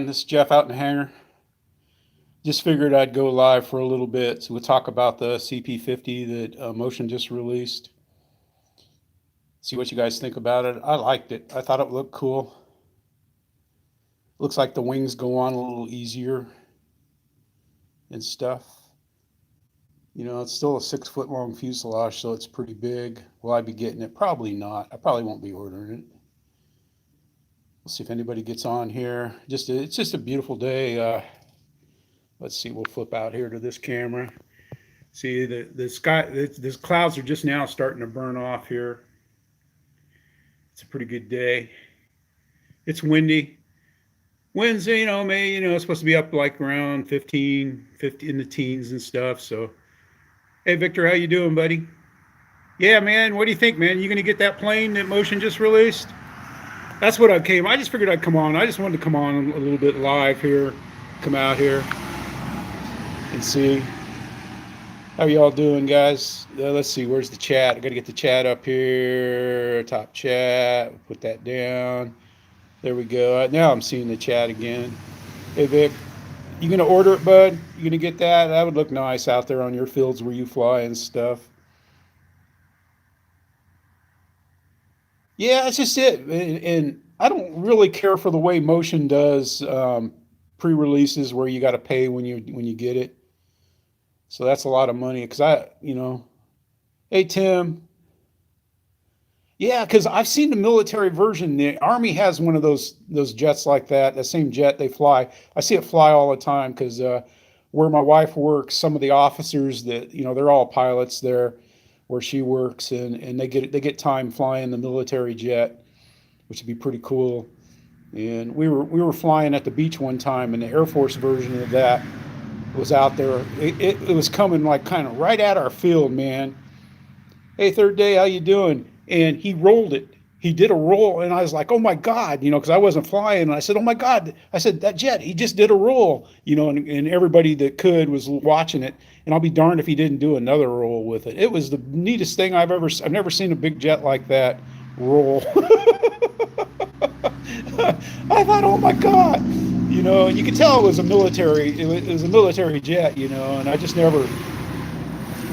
This is Jeff out in the hangar. Just figured I'd go live for a little bit. So we'll talk about the CP50 that Motion just released. See what you guys think about it. I liked it. I thought it looked cool. Looks like the wings go on a little easier and stuff. You know, it's still a 6 foot long fuselage, so it's pretty big. Will I be getting it? Probably not. I probably won't be ordering it. We'll see if anybody gets on here. It's just a beautiful day. Let's see. We'll flip out here to this camera. See the sky. The clouds are just now starting to burn off here. It's a pretty good day. It's windy. Winds, it's supposed to be up like around 15, 50 in the teens and stuff. So, hey, Victor, how you doing, buddy? Yeah, man. What do you think, man? You gonna get that plane that Motion just released? That's what I came. I just figured I'd come on. I just wanted to come on a little bit live here, come out here and see how y'all doing, guys. Let's see. Where's the chat? I got to get the chat up here. Top chat. Put that down. There we go. Now I'm seeing the chat again. Hey, Vic, you gonna order it, bud? You gonna get that? That would look nice out there on your fields where you fly and stuff. Yeah, that's just it. And I don't really care for the way Motion does pre-releases where you got to pay when you get it. So that's a lot of money. Hey Tim, yeah, because I've seen the military version. The Army has one of those jets like that. The same jet they fly. I see it fly all the time because where my wife works, some of the officers that they're all pilots there where she works, and they get time flying the military jet, which would be pretty cool. And we were flying at the beach one time, and the Air Force version of that was out there. It was coming like kind of right at our field, man. Hey, third day, how you doing? And he rolled it. He did a roll, and I was like, oh my God, because I wasn't flying. And I said, oh my God. I said, that jet, he just did a roll, and everybody that could was watching it. And I'll be darned if he didn't do another roll with it. It was the neatest thing I've never seen a big jet like that roll. I thought, oh my God, and you could tell it was a military jet, and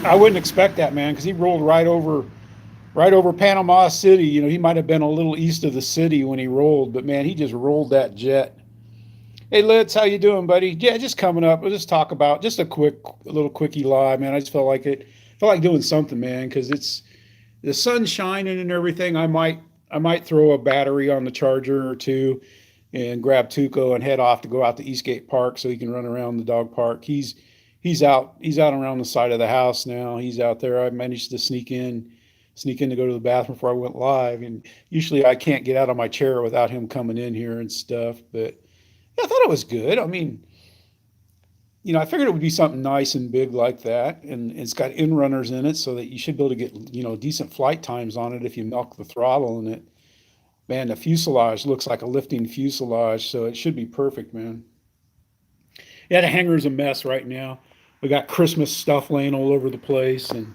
I wouldn't expect that, man, because he rolled right over Panama City. He might have been a little east of the city when he rolled, but man, he just rolled that jet. Hey, Litz, how you doing, buddy? Yeah, just coming up. We'll just talk about just a little quickie live, man. I just felt like doing something, man, because it's the sun's shining and everything. I might throw a battery on the charger or two and grab Tuco and head off to go out to Eastgate Park so he can run around the dog park. He's out around the side of the house now. He's out there. I managed to sneak in to go to the bathroom before I went live, and usually I can't get out of my chair without him coming in here and stuff. But yeah, I thought it was good. I mean, I figured it would be something nice and big like that, and it's got in runners in it, so that you should be able to get decent flight times on it if you milk the throttle in it. Man, the fuselage looks like a lifting fuselage, so it should be perfect, man. Yeah, the hangar's a mess right now. We got Christmas stuff laying all over the place, and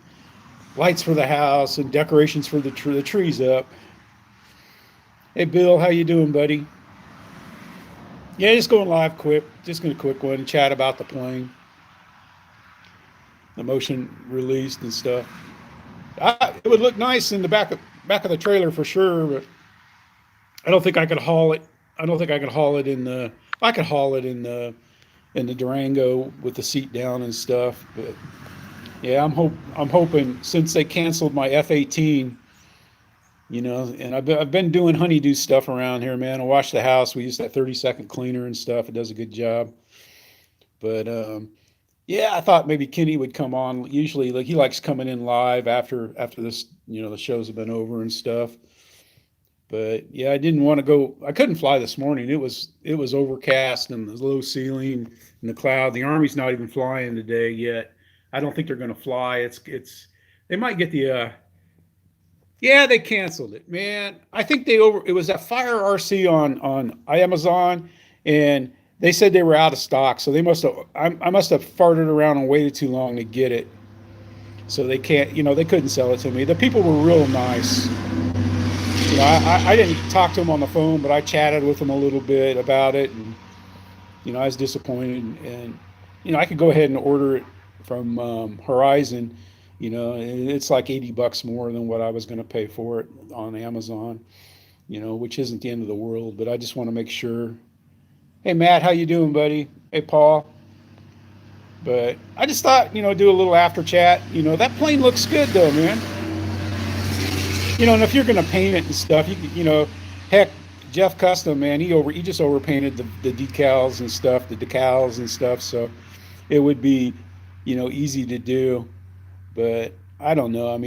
lights for the house, and decorations for the trees up. Hey, Bill, how you doing, buddy? Yeah, just going live quick. Just going to quick one, chat about the plane, the Motion released and stuff. It would look nice in the back of the trailer for sure, but I don't think I could haul it. I don't think I could haul it in the. I could haul it in the Durango with the seat down and stuff. But yeah, I'm hoping since they canceled my F-18, and I've been doing honeydew stuff around here, man. I wash the house. We use that 30-second cleaner and stuff. It does a good job. But yeah, I thought maybe Kenny would come on. Usually, like he likes coming in live after this, the shows have been over and stuff. But yeah, I didn't want to go. I couldn't fly this morning. It was overcast and the low ceiling and the cloud. The Army's not even flying today yet. I don't think they're going to fly. They might get the. Yeah, they canceled it, man. I think it was that Fire RC on Amazon, and they said they were out of stock. So they must have. I must have farted around and waited too long to get it. So they can't. They couldn't sell it to me. The people were real nice. I didn't talk to him on the phone, but I chatted with him a little bit about it, and I was disappointed, and I could go ahead and order it from Horizon. It's like $80 more than what I was going to pay for it on Amazon. Which isn't the end of the world, but I just want to make sure. Hey Matt, how you doing, buddy? Hey Paul. But I just thought, do a little after chat. That plane looks good though, man. And if you're gonna paint it and stuff, heck, Jeff Custom, man, he just overpainted the decals and stuff, the decals and stuff. So it would be, easy to do. But I don't know.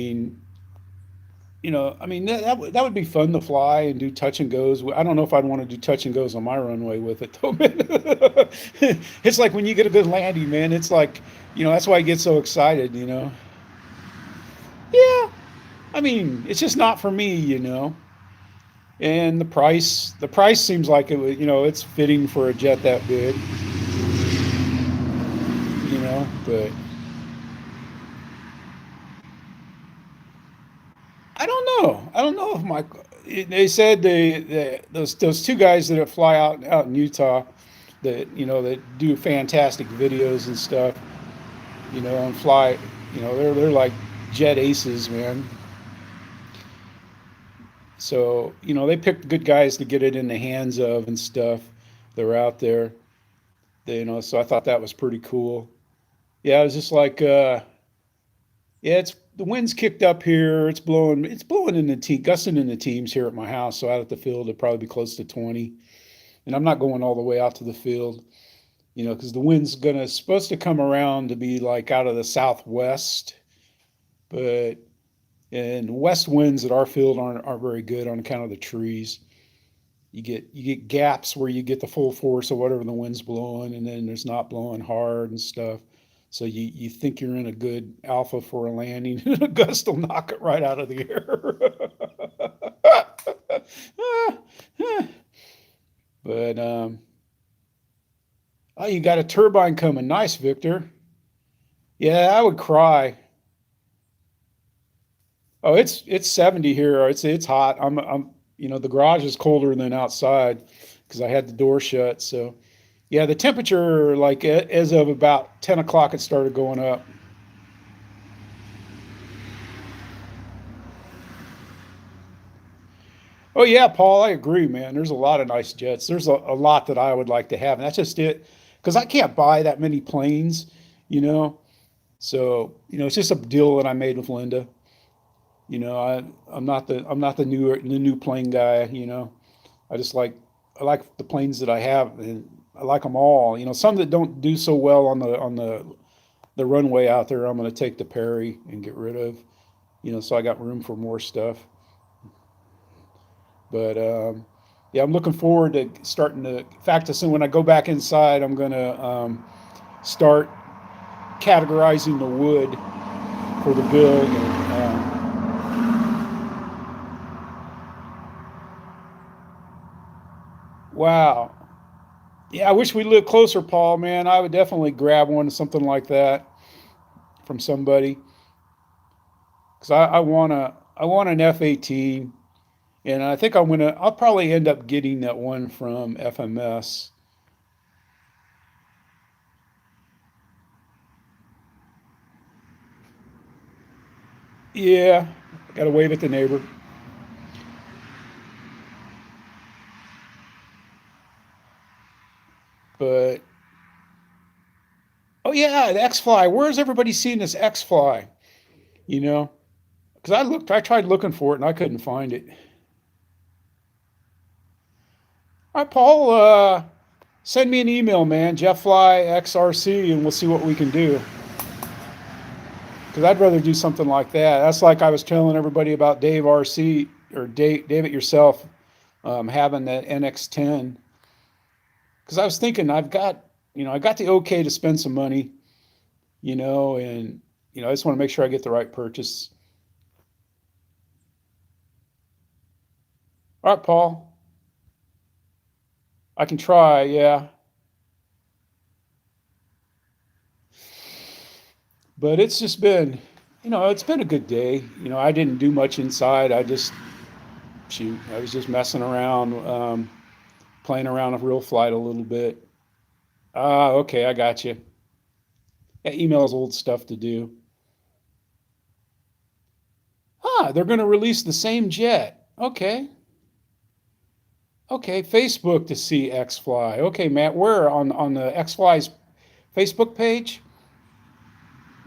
That would be fun to fly and do touch and goes. I don't know if I'd want to do touch and goes on my runway with it though, man. It's like when you get a good landing, man. It's like, that's why I get so excited. Yeah, it's just not for me. And the price seems like it was, it's fitting for a jet that big. But I don't know if my. They said those two guys that fly out in Utah, that do fantastic videos and stuff, and fly. They're like jet aces, man. So they picked good guys to get it in the hands of and stuff. They're out there. So I thought that was pretty cool. Yeah, it was just like, yeah, it's the wind's kicked up here. It's blowing in the gusting in the teams here at my house. So out at the field, it'd probably be close to 20. And I'm not going all the way out to the field, because the wind's supposed to come around to be like out of the southwest, but and west winds at our field aren't very good on account of the trees. You get gaps where you get the full force of whatever the wind's blowing, and then there's not blowing hard and stuff. So you think you're in a good alpha for a landing, and a gust will knock it right out of the air. But oh, you got a turbine coming. Nice, Victor. Yeah, I would cry. Oh, it's 70 here. It's hot. The garage is colder than outside because I had the door shut. So yeah, the temperature, like as of about 10 o'clock, it started going up. Oh yeah, Paul, I agree, man. There's a lot of nice jets. There's a lot that I would like to have, and that's just it. Because I can't buy that many planes, you know. So it's just a deal that I made with Linda. I'm not the new plane guy. I like the planes that I have, and I like them all. Some that don't do so well on the runway out there, I'm going to take to Perry and get rid of. So I got room for more stuff. But yeah, I'm looking forward to starting to. In fact, as soon when I go back inside, I'm going to start categorizing the wood for the build. Wow. Yeah, I wish we lived closer, Paul. Man, I would definitely grab one, something like that, from somebody. Because I want an F-18, and I think I'll probably end up getting that one from FMS. Yeah, got to wave at the neighbor. But oh yeah, the X Fly. Where's everybody seeing this X Fly? You know, because I tried looking for it and I couldn't find it. All right, Paul. Send me an email, man. Jeff Fly XRC, and we'll see what we can do. Because I'd rather do something like that. That's like I was telling everybody about Dave RC or Dave it yourself, having that NX10. Because I was thinking I got the okay to spend some money, and I just want to make sure I get the right purchase. All right, Paul, I can try. Yeah, but it's just been, it's been a good day. I didn't do much inside. I was just messing around, playing around with real flight a little bit. Ah, okay, I got you. Yeah, email is old stuff to do. They're going to release the same jet. Okay. Okay, Facebook to see X Fly. Okay, Matt, where on the X Fly's Facebook page?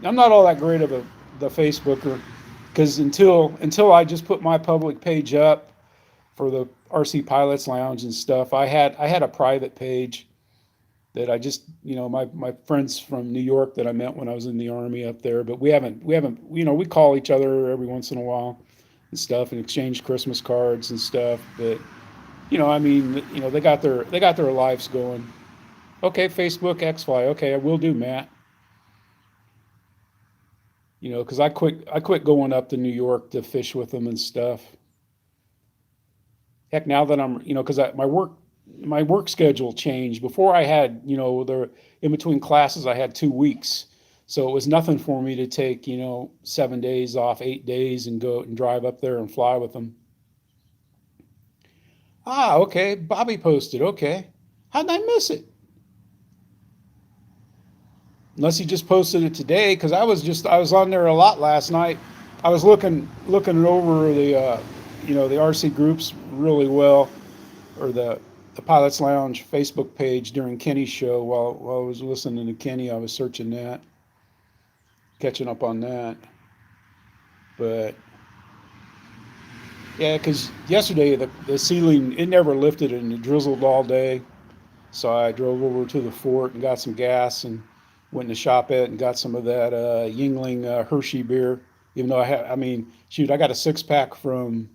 I'm not all that great of the Facebooker because until I just put my public page up for the RC Pilots Lounge and stuff, I had a private page that I just my friends from New York that I met when I was in the army up there, but we haven't we call each other every once in a while and stuff and exchange Christmas cards and stuff, but I mean, they got their lives going. Okay, Facebook XFly. Okay, I will do, Matt. Because I quit going up to New York to fish with them and stuff. Heck, now that I'm, because my work schedule changed. Before I had, the in between classes I had 2 weeks, so it was nothing for me to take, 7 days off, 8 days, and go and drive up there and fly with them. Ah, okay. Bobby posted. Okay, how did I miss it? Unless he just posted it today, because I was on there a lot last night. I was looking over the RC groups really well, or the Pilots Lounge Facebook page during Kenny's show. While I was listening to Kenny, I was searching that, catching up on that. But yeah, because yesterday the ceiling, it never lifted and it drizzled all day. So I drove over to the fort and got some gas and went in the shop it and got some of that Yingling Hershey beer. Even though I mean, shoot, I got a 6 pack from,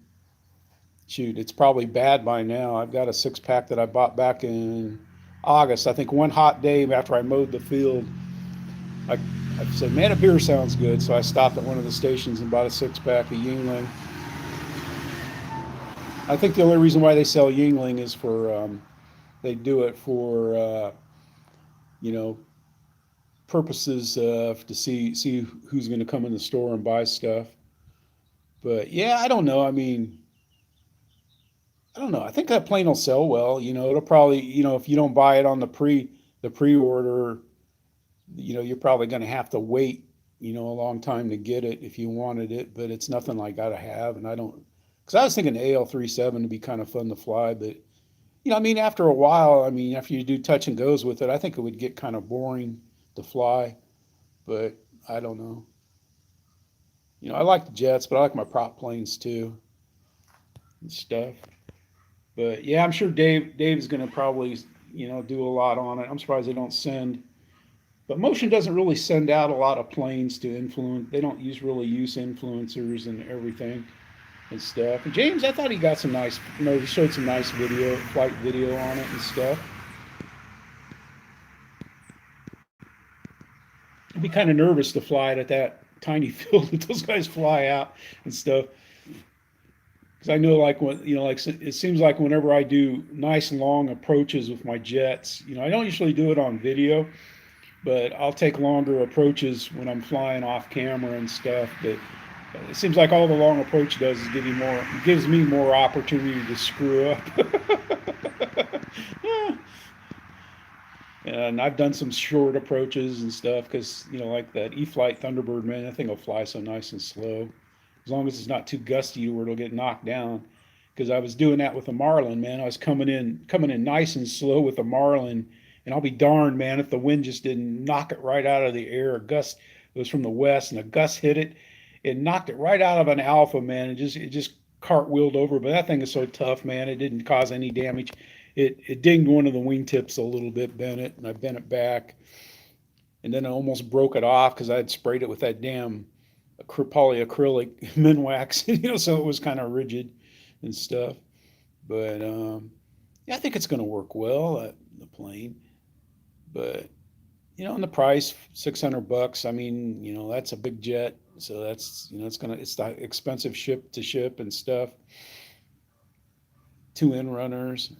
shoot, it's probably bad by now. I've got a 6 pack that I bought back in August. I think one hot day after I mowed the field, I, I said, man, a beer sounds good. So I stopped at one of the stations and bought a 6 pack of Yingling. I think the only reason why they sell Yingling is they do it for, you know, purposes to see who's going to come in the store and buy stuff. But yeah, I don't know. I mean, I don't know. I think that plane will sell well. It'll probably, if you don't buy it on the pre-order, you're probably going to have to wait, a long time to get it if you wanted it. But it's nothing I got to have, and I don't. Because I was thinking AL-37 to be kind of fun to fly, but I mean, after a while, I mean, after you do touch and goes with it, I think it would get kind of boring to fly. But I don't know. I like the jets, but I like my prop planes too and stuff. But yeah, I'm sure Dave's going to probably do a lot on it. I'm surprised they don't send. But Motion doesn't really send out a lot of planes to influence. They don't really use influencers and everything and stuff. And James, I thought he got some nice, he showed some nice flight video on it and stuff. I'd be kind of nervous to fly it at that tiny field that those guys fly out and stuff. Because I know, like when like it seems like whenever I do nice long approaches with my jets, I don't usually do it on video, but I'll take longer approaches when I'm flying off camera and stuff. But it seems like all the long approach does is gives me more opportunity to screw up. Yeah. And I've done some short approaches and stuff because like that E-flite Thunderbird, man, that thing will fly so nice and slow, as long as it's not too gusty where it'll get knocked down. Because I was doing that with the Marlin, man. I was coming in nice and slow with the Marlin, and I'll be darned, man, if the wind just didn't knock it right out of the air. A gust, it was from the west, and a gust hit it. It knocked it right out of an Alpha, man. It just cartwheeled over. But that thing is so tough, man. It didn't cause any damage. It dinged one of the wingtips a little bit, bent it, and I bent it back, and then I almost broke it off because I had sprayed it with that damn polyacrylic Minwax, so it was kind of rigid and stuff. But yeah, I think it's going to work well the plane. But and the price, $600. I mean, that's a big jet, so that's it's the expensive ship to ship and stuff. Two end runners,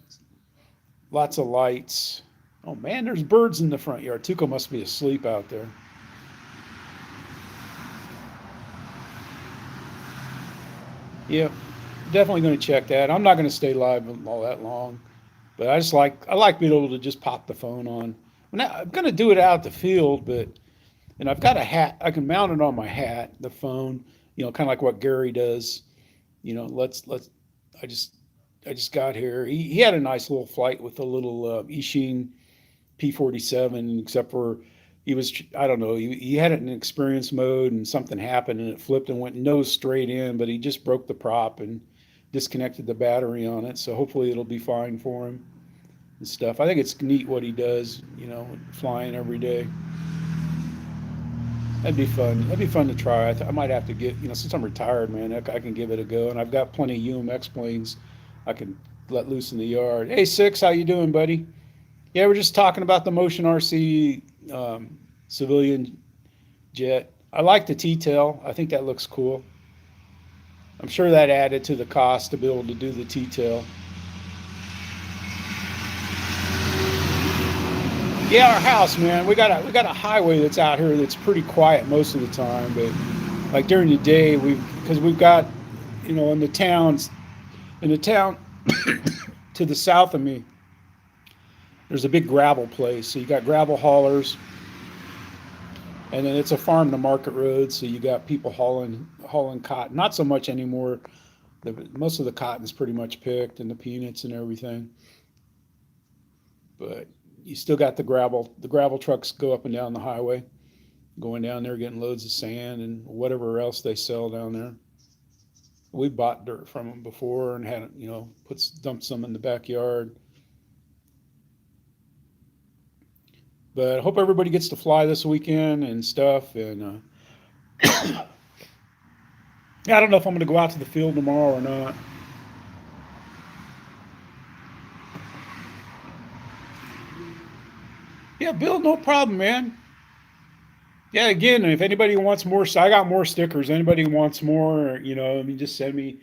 lots of lights. Oh man, there's birds in the front yard. Tuco must be asleep out there. Yeah, definitely going to check that. I'm not going to stay live all that long, but I like being able to just pop the phone on I'm going to do it out the field, and I've got a hat. I can mount it on my hat, the phone, kind of like what Gary does. Let's. I just I just got here. He had a nice little flight with a little Ishin P47, except for he was, I don't know, he had it in experience mode and something happened and it flipped and went nose straight in, but he just broke the prop and disconnected the battery on it. So hopefully it'll be fine for him and stuff. I think it's neat what he does, flying every day. That'd be fun. That'd be fun to try. I might have to get, since I'm retired, man, I can give it a go. And I've got plenty of UMX planes I can let loose in the yard. Hey, Six, how you doing, buddy? Yeah, we're just talking about the Motion RC civilian jet. I like the T-tail. I think that looks cool. I'm sure that added to the cost to be able to do the T-tail. Yeah, our house, man. We got a highway that's out here that's pretty quiet most of the time, but like during the day, because we've got, in the town to the south of me, there's a big gravel place. So you got gravel haulers, and then it's a farm to market road. So you got people hauling cotton. Not so much anymore. Most of the cotton's pretty much picked, and the peanuts and everything. But you still got the gravel. The gravel trucks go up and down the highway, going down there getting loads of sand and whatever else they sell down there. We bought dirt from them before and had dumped some in the backyard. But I hope everybody gets to fly this weekend and stuff. And I don't know if I'm going to go out to the field tomorrow or not. Yeah, Bill, no problem, man. Yeah, again, if anybody wants more, I got more stickers. Anybody wants more, just send me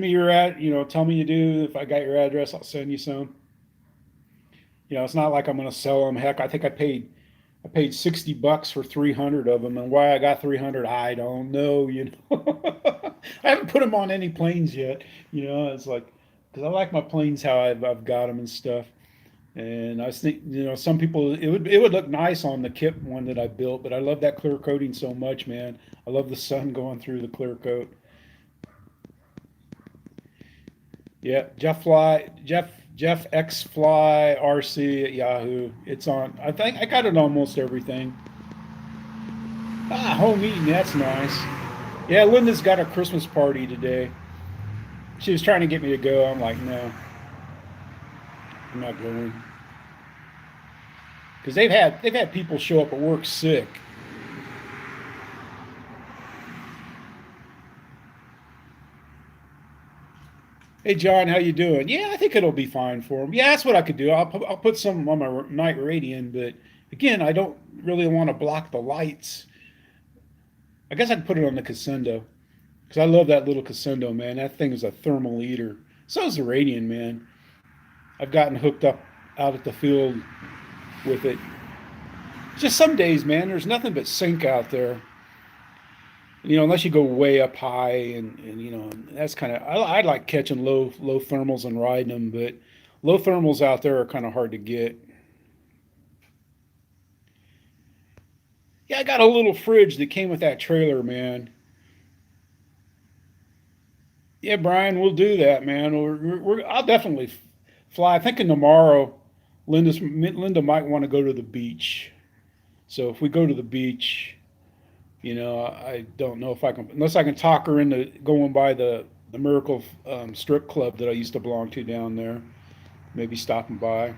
your tell me you do. If I got your address, I'll send you some. It's not like I'm going to sell them. Heck, I think I paid $60 for 300 of them, and why I got 300, I don't know. I haven't put them on any planes yet. It's like because I like my planes how I've got them and stuff. And I think, some people, it would look nice on the Kip one that I built, but I love that clear coating so much, man. I love the sun going through the clear coat. Yeah, Jeff X Fly RC at Yahoo. It's on. I think I got it almost everything. Home eating, that's nice. Yeah, Linda's got a Christmas party today. She was trying to get me to go. I'm like, no, I'm not going. Because they've had people show up at work sick. Hey John, how you doing? Yeah, I think it'll be fine for them. Yeah, that's what I could do. I'll put some on my night Radian, but again, I don't really want to block the lights. I guess I could put it on the Casendo because I love that little Casendo, man. That thing is a thermal eater. So is the Radian, man. I've gotten hooked up out at the field with it. Just some days, man, there's nothing but sink out there. Unless you go way up high and that's kind of, I like catching low thermals and riding them, but low thermals out there are kind of hard to get. Yeah, I got a little fridge that came with that trailer, man. Yeah, Brian, we'll do that, man. I'll definitely fly. Thinking tomorrow, Linda might want to go to the beach. So if we go to the beach, I don't know if I can, unless I can talk her into going by the Miracle strip club that I used to belong to down there. Maybe stopping by.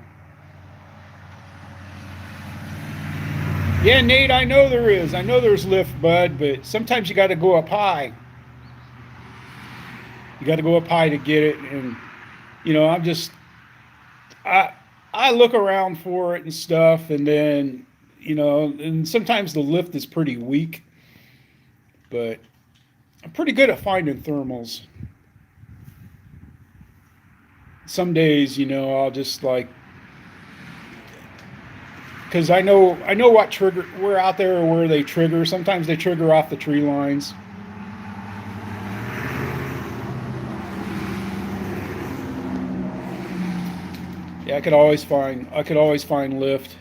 Yeah, Nate, I know there is. I know there's lift, bud, but sometimes you got to go up high. You got to go up high to get it, and I look around for it and stuff, and then and sometimes the lift is pretty weak, but I'm pretty good at finding thermals. Some days, I'll just like, because I know what trigger, we're out there where they trigger. Sometimes they trigger off the tree lines. Yeah, I could always find lift.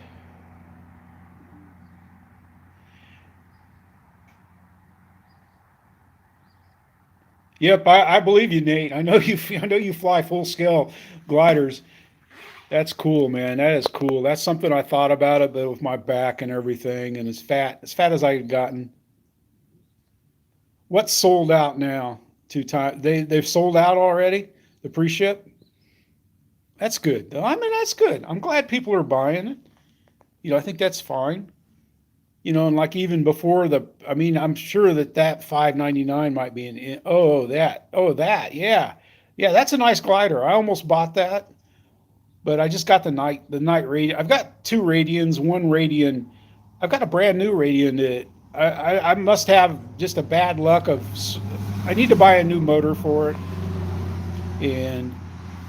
Yep, I believe you, Nate. I know you. I know you fly full scale gliders. That's cool, man. That is cool. That's something I thought about it, but with my back and everything, and as fat as I had gotten. What's sold out now? Two times they've sold out already. The pre-ship. That's good, though. I mean, that's good. I'm glad people are buying it. I think that's fine. And like even before I mean, I'm sure that 599 might be yeah, yeah, that's a nice glider. I almost bought that, but I just got the night Radian. I've got two Radians, one Radian. I've got a brand new Radian that I must have just a bad luck of. I need to buy a new motor for it, and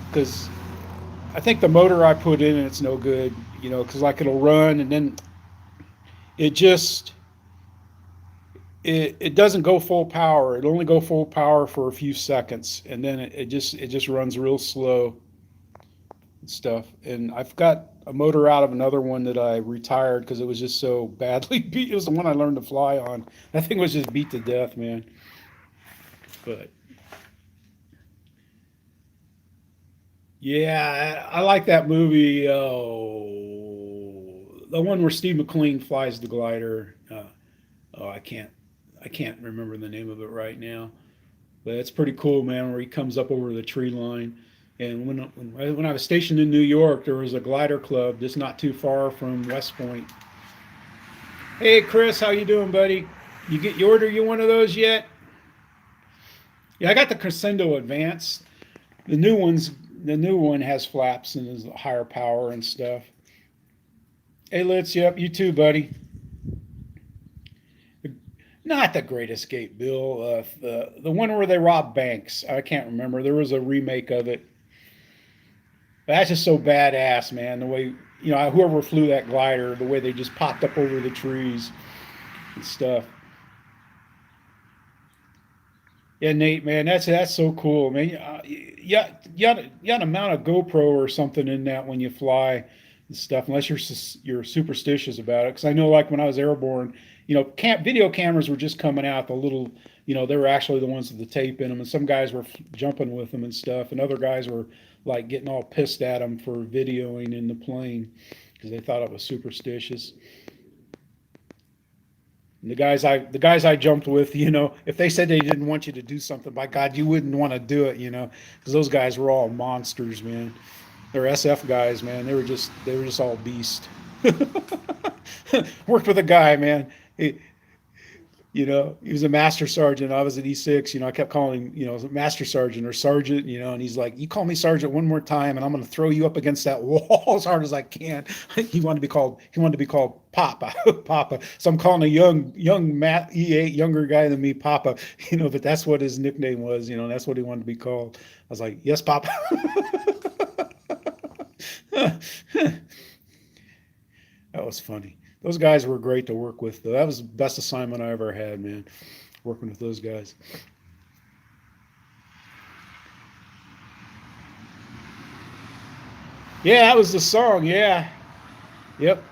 because I think the motor I put in it's no good. Because like it'll run and then it just it doesn't go full power. It only go full power for a few seconds, and then it just runs real slow and stuff. And I've got a motor out of another one that I retired because it was just so badly beat. It was the one I learned to fly on. That thing was just beat to death, man. But yeah, I like that movie. The one where Steve McQueen flies the glider. Oh, I can't remember the name of it right now. But it's pretty cool, man. Where he comes up over the tree line. And when I was stationed in New York, there was a glider club just not too far from West Point. Hey, Chris, how you doing, buddy? You order you one of those yet? Yeah, I got the Crescendo Advance. The new one has flaps and is higher power and stuff. Hey, Litz, yep, you too, buddy. Not the Great Escape, Bill. The one where they rob banks. I can't remember. There was a remake of it. But that's just so badass, man. The way whoever flew that glider, the way they just popped up over the trees and stuff. Yeah, Nate, man, that's so cool, man. You got to mount a GoPro or something in that when you fly and stuff, unless you're superstitious about it. Because I know, like when I was airborne, video cameras were just coming out. The little, they were actually the ones with the tape in them, and some guys were jumping with them and stuff, and other guys were like getting all pissed at them for videoing in the plane because they thought it was superstitious. And the guys I jumped with, if they said they didn't want you to do something, by God, you wouldn't want to do it, because those guys were all monsters, man. They're SF guys, man. They were just all beast. Worked with a guy, man. He was a master sergeant. I was an E6. I kept calling him, master sergeant or sergeant, and he's like, you call me sergeant one more time and I'm going to throw you up against that wall as hard as I can. He wanted to be called Papa, Papa. So I'm calling a young Matt E8, younger guy than me, Papa, but that's what his nickname was, that's what he wanted to be called. I was like, yes, Papa. That was funny. Those guys were great to work with, though. That was the best assignment I ever had, man, working with those guys. Yeah, that was the song. Yeah. Yep.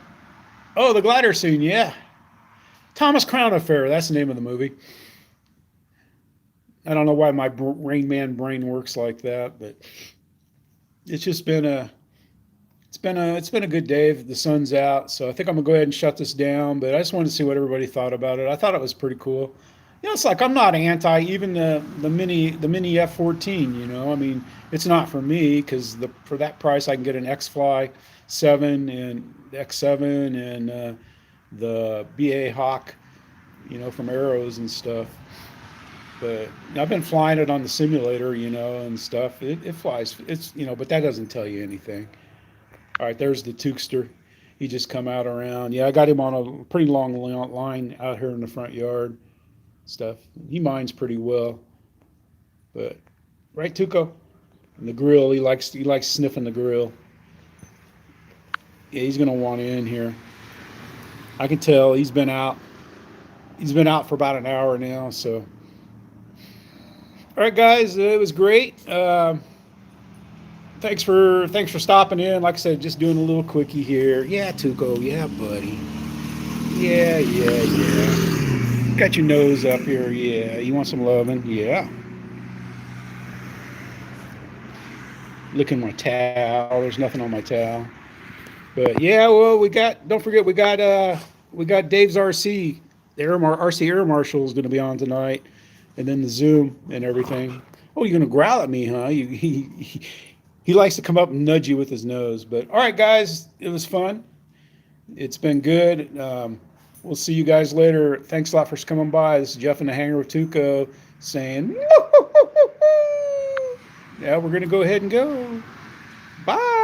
Oh, the glider scene. Yeah. Thomas Crown Affair. That's the name of the movie. I don't know why my Rain Man brain works like that, but it's just been a good day. The sun's out, so I think I'm gonna go ahead and shut this down. But I just wanted to see what everybody thought about it. I thought it was pretty cool. It's like I'm not anti even the mini F-14. I mean, it's not for me because for that price I can get an X-Fly 7 and X7 and the BA Hawk, from Arrows and stuff. But I've been flying it on the simulator, and stuff. It flies. But that doesn't tell you anything. All right, there's the Tukester. He just come out around. Yeah, I got him on a pretty long line out here in the front yard stuff. He mines pretty well. But right, Tuco? And the grill, he likes sniffing the grill. Yeah, he's gonna want in here. I can tell he's been out. He's been out for about an hour now, so. All right, guys, it was great. Thanks for stopping in. Like I said, just doing a little quickie here. Yeah, Tuco. Yeah, buddy. Yeah, yeah, yeah. Got your nose up here. Yeah. You want some loving? Yeah. licking my towel. There's nothing on my towel. But yeah, well, don't forget, we got Dave's RC. The RC Air Marshal is going to be on tonight, and then the Zoom and everything. Oh, you're going to growl at me, huh? He likes to come up and nudge you with his nose. But all right, guys, it was fun. It's been good. We'll see you guys later. Thanks a lot for coming by. This is Jeff in the Hangar with Tuco saying, yeah, we're going to go ahead and go. Bye.